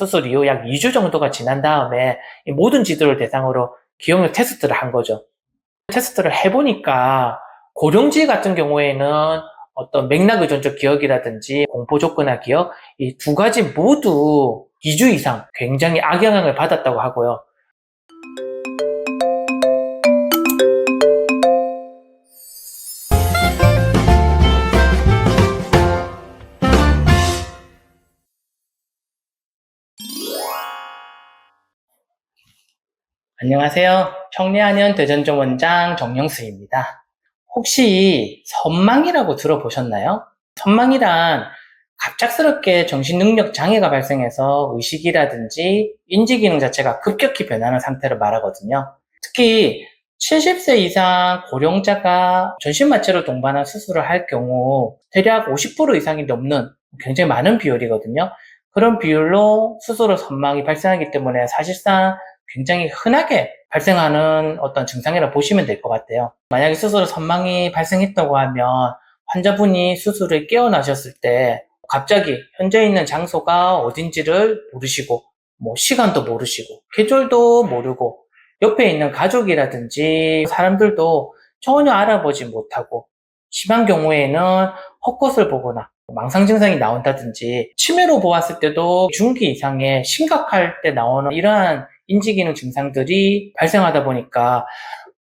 수술 이후 약 2주 정도가 지난 다음에 이 모든 지도를 대상으로 기억력 테스트를 한 거죠. 테스트를 해보니까 고령지 같은 경우에는 어떤 맥락 의존적 기억이라든지 공포 족구나 기억, 이 두 가지 모두 2주 이상 굉장히 악영향을 받았다고 하고요. 안녕하세요. 청래한의원 대전정 원장 정영수입니다. 혹시 선망이라고 들어보셨나요? 선망이란 갑작스럽게 정신능력 장애가 발생해서 의식이라든지 인지기능 자체가 급격히 변하는 상태를 말하거든요. 특히 70세 이상 고령자가 전신마취를 동반한 수술을 할 경우 대략 50% 이상이 넘는 굉장히 많은 비율이거든요. 그런 비율로 수술 후 선망이 발생하기 때문에 사실상 굉장히 흔하게 발생하는 어떤 증상이라고 보시면 될 것 같아요. 만약에 수술 후 선망이 발생했다고 하면 환자분이 수술을 깨어나셨을 때 갑자기 현재 있는 장소가 어딘지를 모르시고 시간도 모르시고 계절도 모르고 옆에 있는 가족이라든지 사람들도 전혀 알아보지 못하고 심한 경우에는 헛것을 보거나 망상 증상이 나온다든지 치매로 보았을 때도 중기 이상의 심각할 때 나오는 이러한 인지기능 증상들이 발생하다 보니까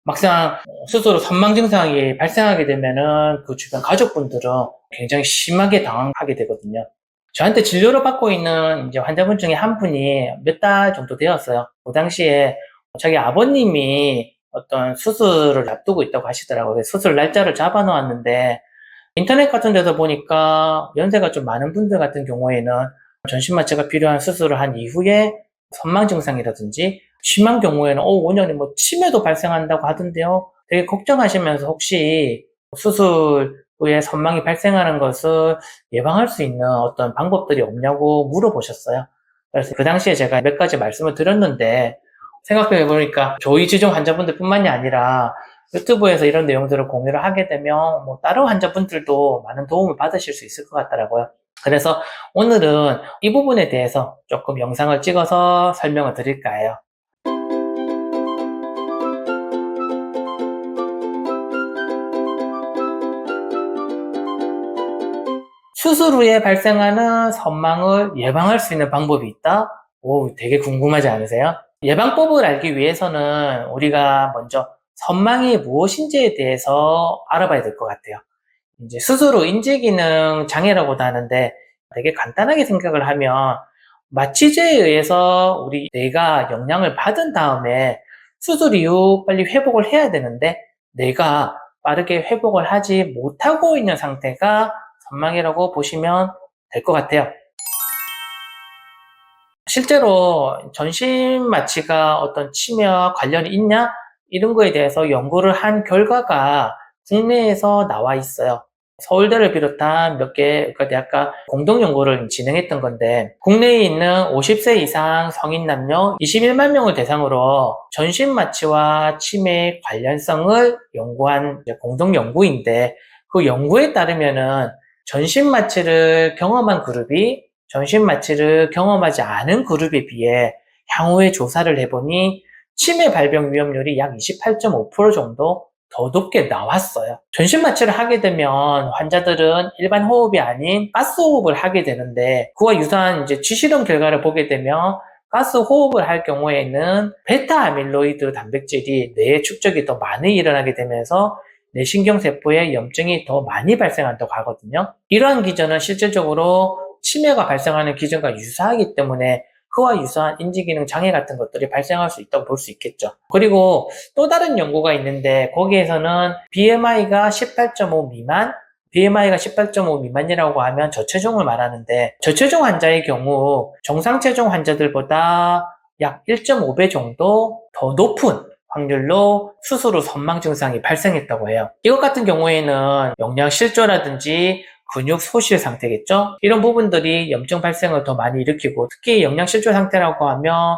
막상 수술 후 선망 증상이 발생하게 되면은 그 주변 가족분들은 굉장히 심하게 당황하게 되거든요. 저한테 진료를 받고 있는 이제 환자분 중에 한 분이 몇 달 정도 되었어요. 그 당시에 자기 아버님이 어떤 수술을 앞두고 있다고 하시더라고요. 수술 날짜를 잡아 놓았는데 인터넷 같은 데서 보니까 연세가 좀 많은 분들 같은 경우에는 전신마취가 필요한 수술을 한 이후에 선망 증상이라든지 심한 경우에는 원장님 치매도 발생한다고 하던데요. 되게 걱정하시면서 혹시 수술 후에 선망이 발생하는 것을 예방할 수 있는 어떤 방법들이 없냐고 물어보셨어요. 그래서 그 당시에 제가 몇 가지 말씀을 드렸는데 생각해 보니까 저희 지정 환자분들 뿐만이 아니라 유튜브에서 이런 내용들을 공유를 하게 되면 다른 환자분들도 많은 도움을 받으실 수 있을 것 같더라고요. 그래서 오늘은 이 부분에 대해서 조금 영상을 찍어서 설명을 드릴까 해요. 수술 후에 발생하는 선망을 예방할 수 있는 방법이 있다? 되게 궁금하지 않으세요? 예방법을 알기 위해서는 우리가 먼저 선망이 무엇인지에 대해서 알아봐야 될 것 같아요. 이제 수술 후 인지기능 장애라고도 하는데 되게 간단하게 생각을 하면 마취제에 의해서 우리 뇌가 영향을 받은 다음에 수술 이후 빨리 회복을 해야 되는데 뇌가 빠르게 회복을 하지 못하고 있는 상태가 선망이라고 보시면 될 것 같아요. 실제로 전신 마취가 어떤 치매와 관련이 있냐? 이런 거에 대해서 연구를 한 결과가 국내에서 나와 있어요. 서울대를 비롯한 몇 개 대학과 공동 연구를 진행했던 건데 국내에 있는 50세 이상 성인 남녀 21만 명을 대상으로 전신 마취와 치매의 관련성을 연구한 공동 연구인데 그 연구에 따르면은 전신 마취를 경험한 그룹이 전신 마취를 경험하지 않은 그룹에 비해 향후에 조사를 해보니 치매 발병 위험률이 약 28.5% 정도 더 높게 나왔어요. 전신 마취를 하게 되면 환자들은 일반 호흡이 아닌 가스 호흡을 하게 되는데 그와 유사한 이제 쥐실험 결과를 보게 되면 가스 호흡을 할 경우에는 베타 아밀로이드 단백질이 뇌에 축적이 더 많이 일어나게 되면서 뇌신경세포에 염증이 더 많이 발생한다고 하거든요. 이러한 기전은 실질적으로 치매가 발생하는 기전과 유사하기 때문에 그와 유사한 인지기능 장애 같은 것들이 발생할 수 있다고 볼 수 있겠죠. 그리고 또 다른 연구가 있는데 거기에서는 BMI가 18.5 미만, BMI가 18.5 미만이라고 하면 저체중을 말하는데 저체중 환자의 경우 정상체중 환자들보다 약 1.5배 정도 더 높은 확률로 수술 후 선망 증상이 발생했다고 해요. 이것 같은 경우에는 영양실조라든지 근육 소실 상태겠죠? 이런 부분들이 염증 발생을 더 많이 일으키고 특히 영양실조 상태라고 하면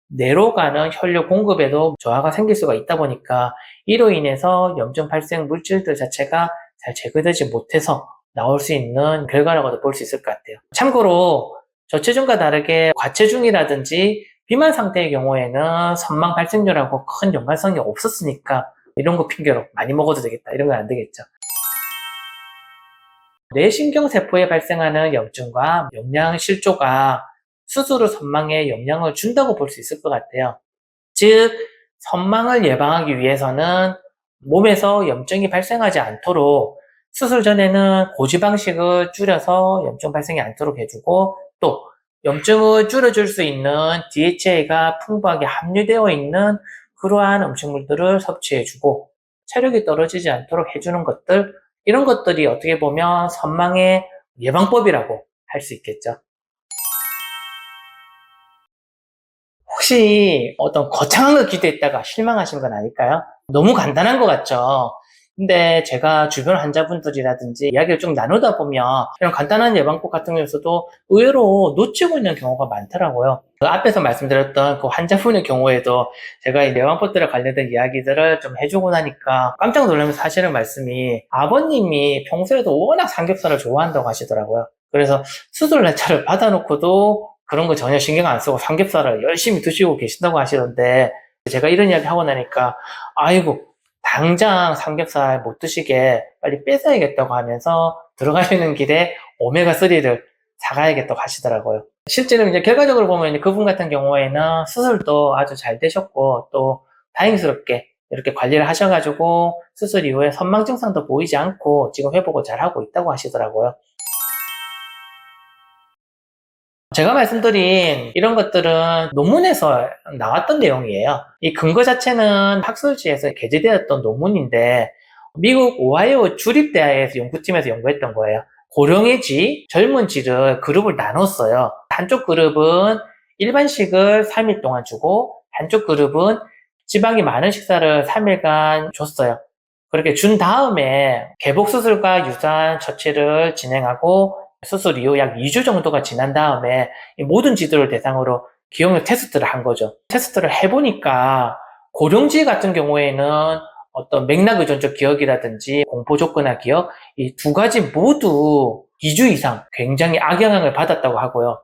뇌로 가는 혈류 공급에도 저하가 생길 수가 있다 보니까 이로 인해서 염증 발생 물질들 자체가 잘 제거되지 못해서 나올 수 있는 결과라고도 볼 수 있을 것 같아요. 참고로 저체중과 다르게 과체중이라든지 비만 상태의 경우에는 선망 발생률하고 큰 연관성이 없었으니까 이런 거 핑계로 많이 먹어도 되겠다, 이런 건 안 되겠죠. 뇌신경세포에 발생하는 염증과 영양실조가 스스로 선망에 영향을 준다고 볼 수 있을 것 같아요. 즉, 선망을 예방하기 위해서는 몸에서 염증이 발생하지 않도록 수술 전에는 고지방식을 줄여서 염증 발생이 않도록 해주고, 또 염증을 줄여줄 수 있는 DHA가 풍부하게 함유되어 있는 그러한 음식물들을 섭취해주고, 체력이 떨어지지 않도록 해주는 것들, 이런 것들이 어떻게 보면 선망의 예방법이라고 할 수 있겠죠. 혹시 어떤 거창한 걸 기대했다가 실망하신 건 아닐까요? 너무 간단한 것 같죠? 근데 제가 주변 환자분들이라든지 이야기를 좀 나누다 보면 이런 간단한 예방법 같은 경우에서도 의외로 놓치고 있는 경우가 많더라고요. 그 앞에서 말씀드렸던 그 환자분의 경우에도 제가 이 예방법들에 관련된 이야기들을 좀 해주고 나니까 깜짝 놀라면서 하시는 말씀이, 아버님이 평소에도 워낙 삼겹살을 좋아한다고 하시더라고요. 그래서 수술 날짜를 받아놓고도 그런 거 전혀 신경 안 쓰고 삼겹살을 열심히 드시고 계신다고 하시던데, 제가 이런 이야기 하고 나니까 아이고, 당장 삼겹살 못 드시게 빨리 뺏어야겠다고 하면서 들어가시는 길에 오메가3를 사가야겠다고 하시더라고요. 실제로 이제 결과적으로 보면 그분 같은 경우에는 수술도 아주 잘 되셨고, 또 다행스럽게 이렇게 관리를 하셔가지고 수술 이후에 선망 증상도 보이지 않고 지금 회복을 잘 하고 있다고 하시더라고요. 제가 말씀드린 이런 것들은 논문에서 나왔던 내용이에요. 이 근거 자체는 학술지에서 게재되었던 논문인데, 미국 오하이오 주립대학에서 연구팀에서 연구했던 거예요. 고령의 쥐, 젊은 쥐를 그룹을 나눴어요. 한쪽 그룹은 일반식을 3일 동안 주고, 한쪽 그룹은 지방이 많은 식사를 3일간 줬어요. 그렇게 준 다음에 개복수술과 유사한 처치를 진행하고, 수술 이후 약 2주 정도가 지난 다음에 이 모든 쥐들을 대상으로 기억력 테스트를 한 거죠. 테스트를 해보니까 고령쥐 같은 경우에는 어떤 맥락 의존적 기억이라든지 공포조건화 기억, 이 두 가지 모두 2주 이상 굉장히 악영향을 받았다고 하고요.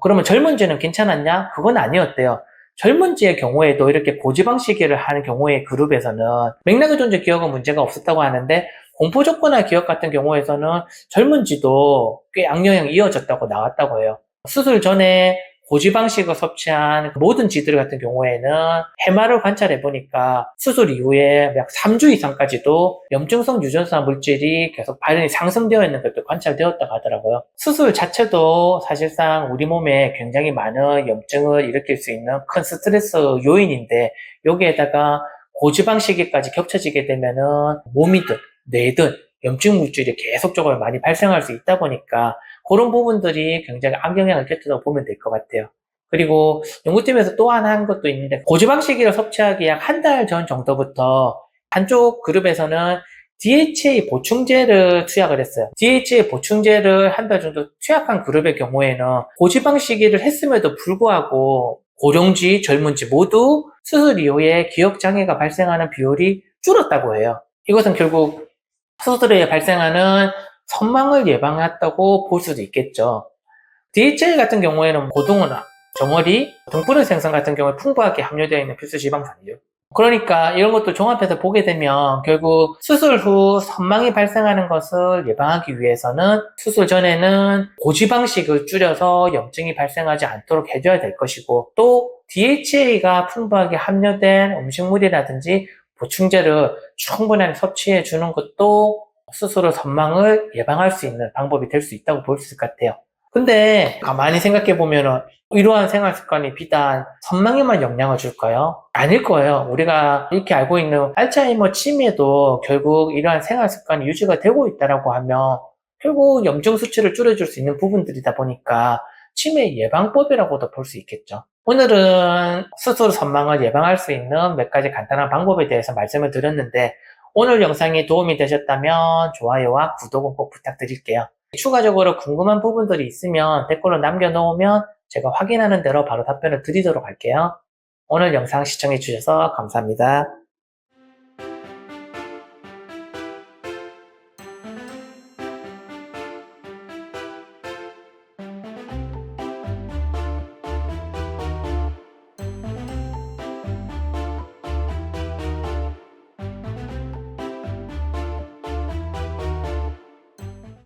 그러면 젊은 쥐는 괜찮았냐? 그건 아니었대요. 젊은 쥐의 경우에도 이렇게 고지방 시기를 하는 경우의 그룹에서는 맥락 의존적 기억은 문제가 없었다고 하는데, 공포조건화 기억 같은 경우에서는 젊은 쥐도 꽤 악영향이 이어졌다고 나왔다고 해요. 수술 전에 고지방식을 섭취한 모든 쥐들 같은 경우에는 해마를 관찰해 보니까 수술 이후에 약 3주 이상까지도 염증성 유전자 물질이 계속 발현이 상승되어 있는 것도 관찰되었다고 하더라고요. 수술 자체도 사실상 우리 몸에 굉장히 많은 염증을 일으킬 수 있는 큰 스트레스 요인인데, 여기에다가 고지방 시기까지 겹쳐지게 되면은 몸이든 뇌든 염증 물질이 계속적으로 많이 발생할 수 있다 보니까 그런 부분들이 굉장히 악영향을 끼쳤다고 보면 될 것 같아요. 그리고 연구팀에서 또 하나 한 것도 있는데, 고지방식이를 섭취하기 약 한 달 전 정도부터 한쪽 그룹에서는 DHA 보충제를 투약을 했어요. DHA 보충제를 한 달 정도 투약한 그룹의 경우에는 고지방식이를 했음에도 불구하고 고령쥐, 젊은쥐 모두 수술 이후에 기억장애가 발생하는 비율이 줄었다고 해요. 이것은 결국 수술에 발생하는 선망을 예방했다고 볼 수도 있겠죠. DHA 같은 경우에는 고등어나 정어리, 등푸른 생선 같은 경우에 풍부하게 함유되어 있는 필수 지방산이죠. 그러니까 이런 것도 종합해서 보게 되면 결국 수술 후 선망이 발생하는 것을 예방하기 위해서는 수술 전에는 고지방식을 줄여서 염증이 발생하지 않도록 해줘야 될 것이고, 또 DHA가 풍부하게 함유된 음식물이라든지 보충제를 충분히 섭취해 주는 것도 수술 후 선망을 예방할 수 있는 방법이 될 수 있다고 볼 수 있을 것 같아요. 근데 가만히 생각해 보면은 이러한 생활 습관이 비단 선망에만 영향을 줄까요? 아닐 거예요. 우리가 이렇게 알고 있는 알츠하이머 치매도 결국 이러한 생활 습관이 유지가 되고 있다라고 하면 결국 염증 수치를 줄여줄 수 있는 부분들이다 보니까 치매 예방법이라고도 볼 수 있겠죠. 오늘은 수술 선망을 예방할 수 있는 몇 가지 간단한 방법에 대해서 말씀을 드렸는데, 오늘 영상이 도움이 되셨다면 좋아요와 구독은 꼭 부탁드릴게요. 추가적으로 궁금한 부분들이 있으면 댓글로 남겨놓으면 제가 확인하는 대로 바로 답변을 드리도록 할게요. 오늘 영상 시청해주셔서 감사합니다.